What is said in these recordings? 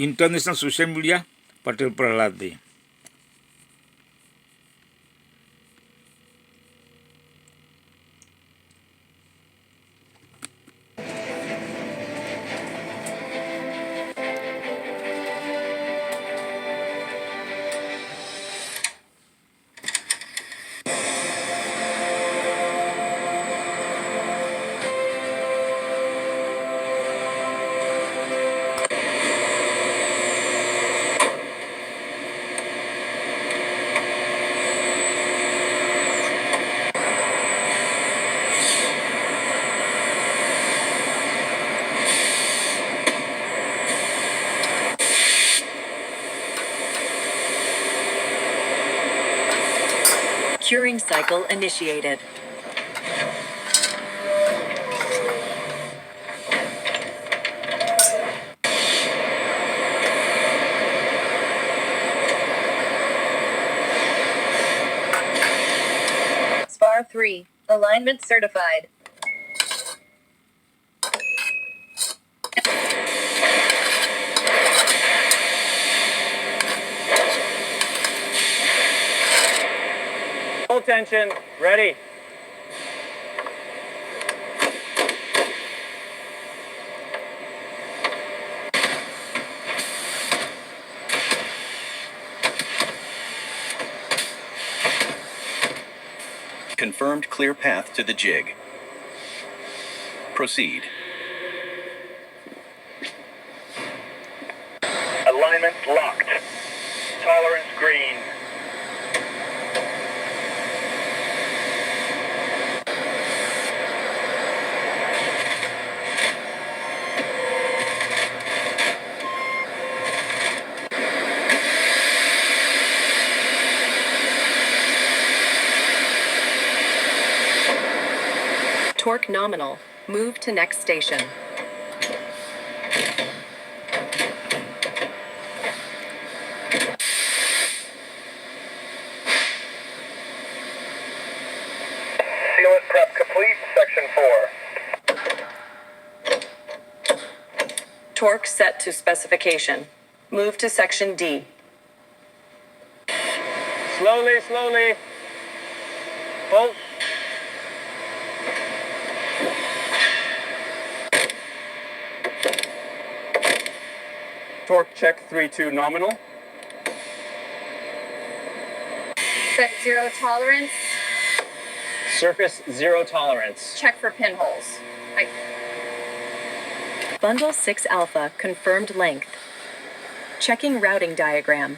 International social media Patel Prahlad they. Curing cycle initiated. Spar 3, alignment certified. Full tension, ready. Confirmed clear path to the jig. Proceed. Alignment locked. Tolerance green. Torque nominal. Move to next station. Sealant prep complete, section 4. Torque set to specification. Move to section D. Slowly, slowly. Pull. Torque check 3-2 nominal. Set 0 tolerance. Surface 0 tolerance. Check for pinholes. Bundle 6 alpha confirmed length. Checking routing diagram.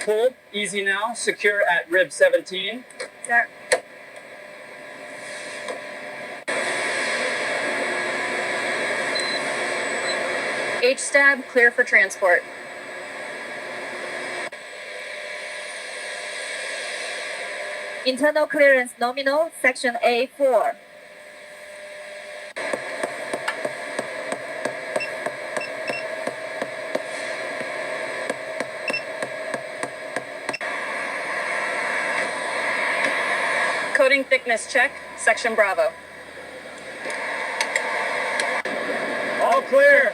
Pull, easy now, secure at rib 17. There. H-stab, clear for transport. Internal clearance nominal, section A4. Coating thickness check, section Bravo. All clear.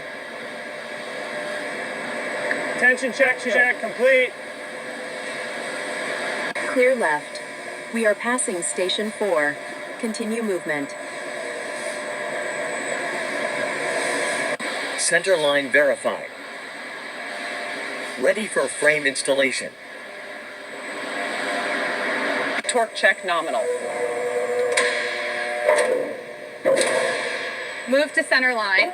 Tension check complete. Clear left. We are passing station 4. Continue movement. Center line verified. Ready for frame installation. Torque check nominal. Move to center line.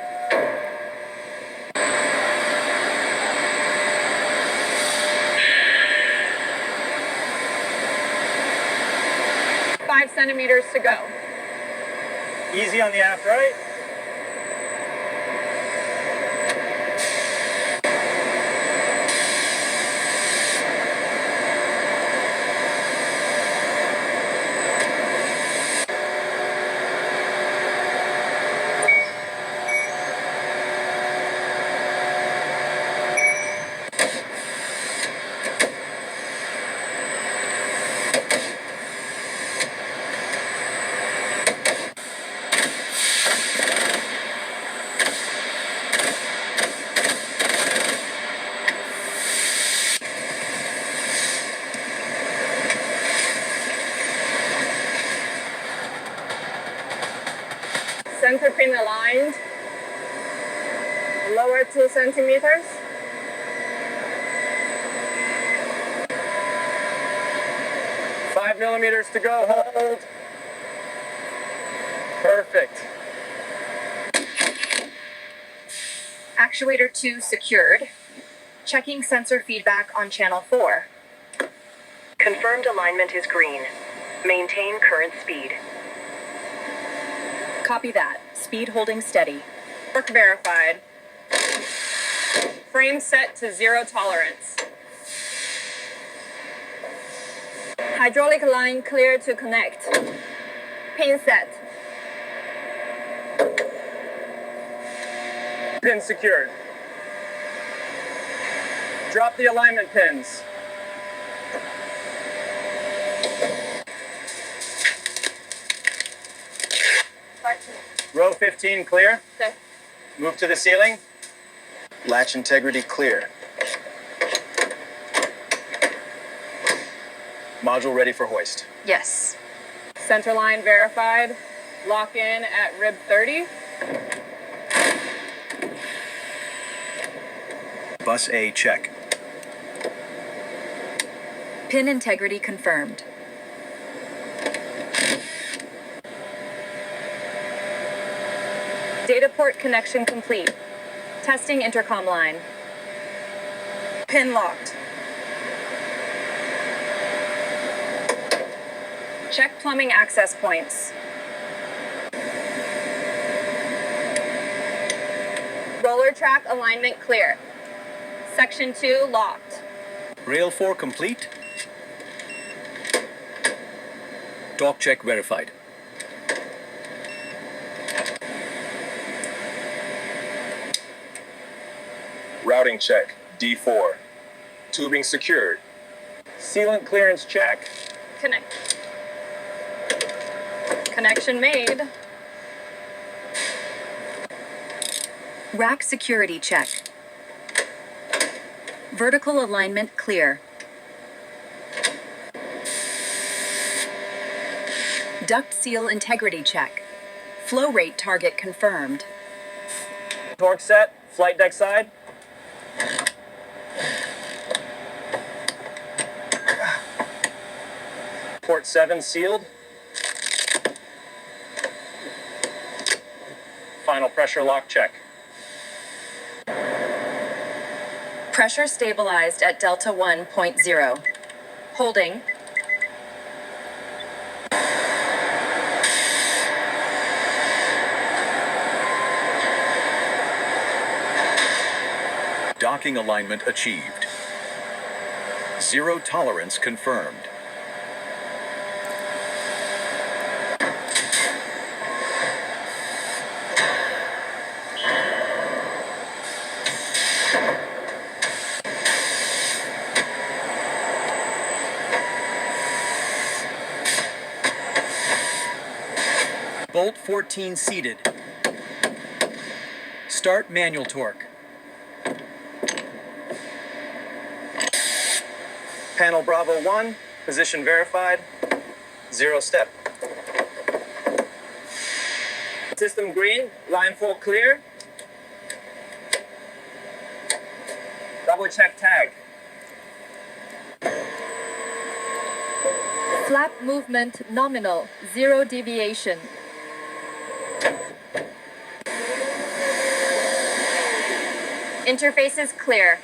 Centimeters to go. Easy on the aft right. Center pin aligned. Lower 2 centimeters. Five millimeters to go. Hold. Perfect. Actuator 2 secured. Checking sensor feedback on channel 4. Confirmed alignment is green. Maintain current speed. Copy that. Speed holding steady. Torque verified. Frame set to 0 tolerance. Hydraulic line clear to connect. Pin set. Pin secured. Drop the alignment pins. Row 15 clear. Okay. Move to the ceiling. Latch integrity clear. Module ready for hoist. Yes. Center line verified. Lock in at rib 30. Bus A check. Pin integrity confirmed. Data port connection complete. Testing intercom line. Pin locked. Check plumbing access points. Roller track alignment clear. Section 2 locked. Rail 4 complete. Torque check verified. Routing check, D4. Tubing secured. Sealant clearance check. Connect. Connection made. Rack security check. Vertical alignment clear. Duct seal integrity check. Flow rate target confirmed. Torque set. Flight deck side. Port 7 sealed. Final pressure lock check. Pressure stabilized at delta 1.0. Holding. Docking alignment achieved. 0 tolerance confirmed. Bolt 14 seated. Start manual torque. Panel Bravo 1, position verified. 0 step. System green, line 4 clear. Double check tag. Flap movement nominal. 0 deviation. Interfaces clear.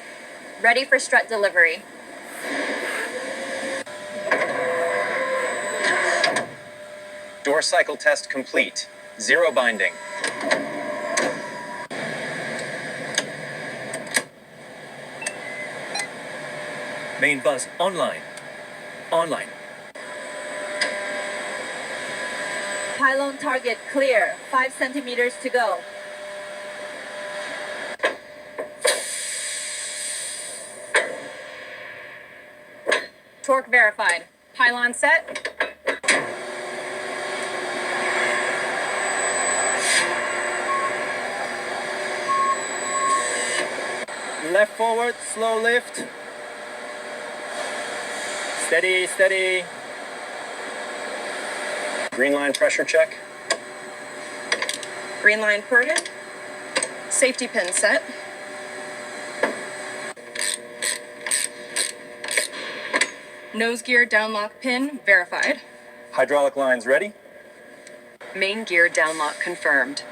Ready for strut delivery. Door cycle test complete. 0 binding. Main bus online. Online. Pylon target clear. 5 centimeters to go. Torque verified. Pylon set. Left forward, slow lift. Steady, steady. Green line pressure check. Green line ported. Safety pin set. Nose gear downlock pin verified. Hydraulic lines ready. Main gear downlock confirmed.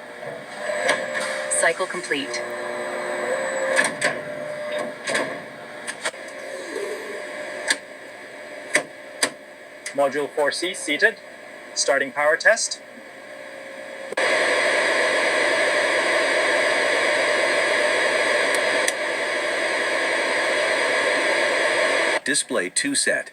Cycle complete. Module 4C seated. Starting power test. Display 2 set.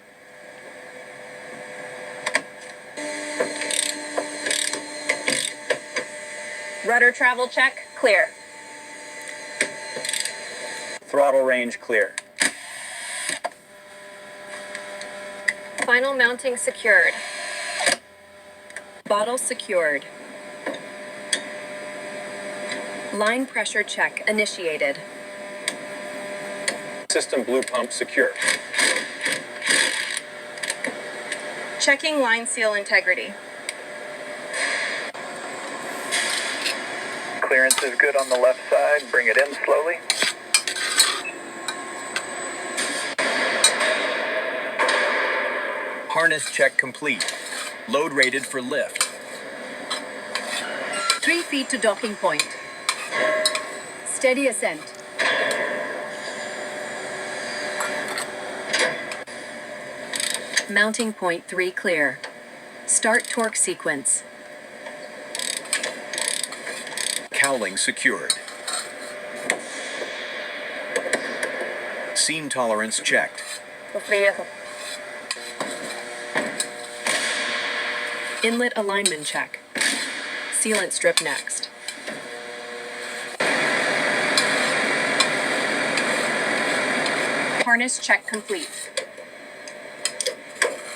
Rudder travel check clear. Throttle range clear. Final mounting secured. Bottle secured. Line pressure check initiated. System blue pump secure. Checking line seal integrity. Clearance is good on the left side. Bring it in slowly. Harness check complete. Load rated for lift. 3 feet to docking point. Steady ascent. Mounting point 3 clear. Start torque sequence. Cowling secured. Seam tolerance checked. Inlet alignment check. Sealant strip next. Harness check complete.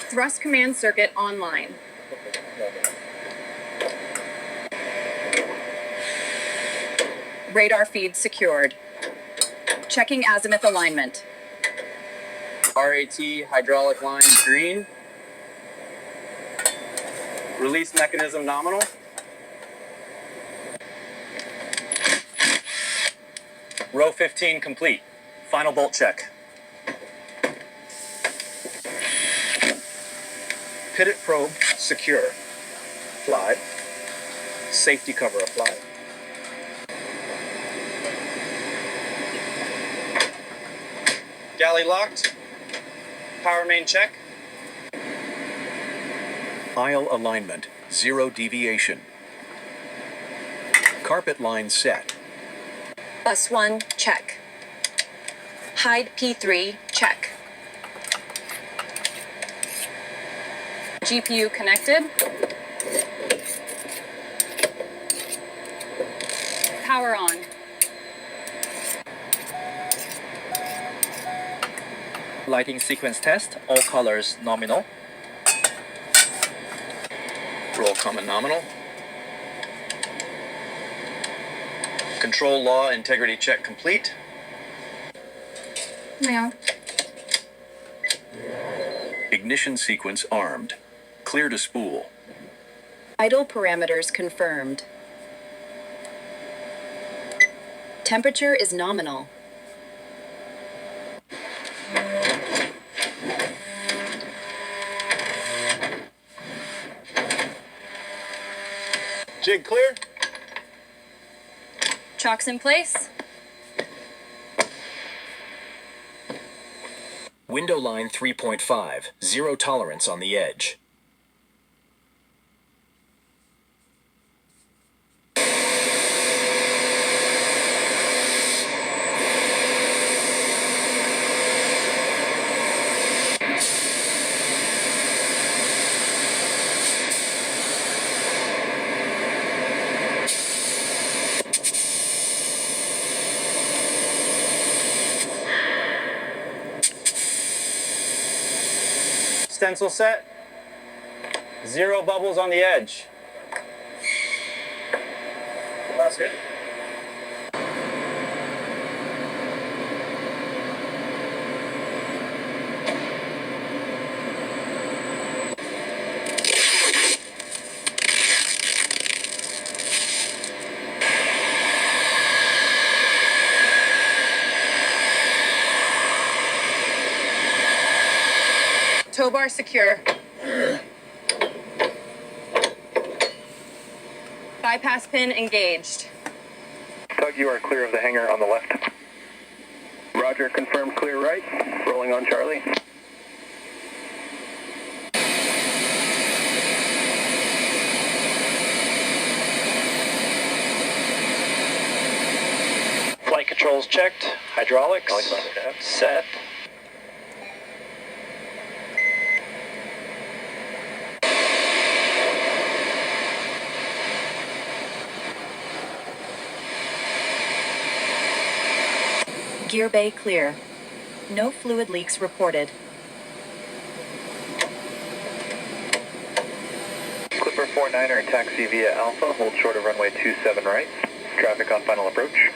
Thrust command circuit online. Radar feed secured. Checking azimuth alignment. RAT hydraulic line green. Release mechanism nominal. Row 15 complete. Final bolt check. Pivot probe secure. Applied. Safety cover applied. Galley locked. Power main check. Aisle alignment, 0 deviation. Carpet line set. Bus 1 check. Hide P3 check. GPU connected. Power on. Lighting sequence test. All colors nominal. Roll common nominal. Control law integrity check complete. Yeah. Ignition sequence armed. Clear to spool. Idle parameters confirmed. Temperature is nominal. Jig clear. Chocks in place. Window line 3.5. 0 tolerance on the edge. Stencil set. 0 bubbles on the edge. That's it. Tow bar secure. Bypass pin engaged. Doug, you are clear of the hangar on the left. Roger, confirm clear right. Rolling on Charlie. Flight controls checked. Hydraulics set. Gear bay clear. No fluid leaks reported. Clipper 49er taxi via Alpha. Hold short of runway 27 right. Traffic on final approach.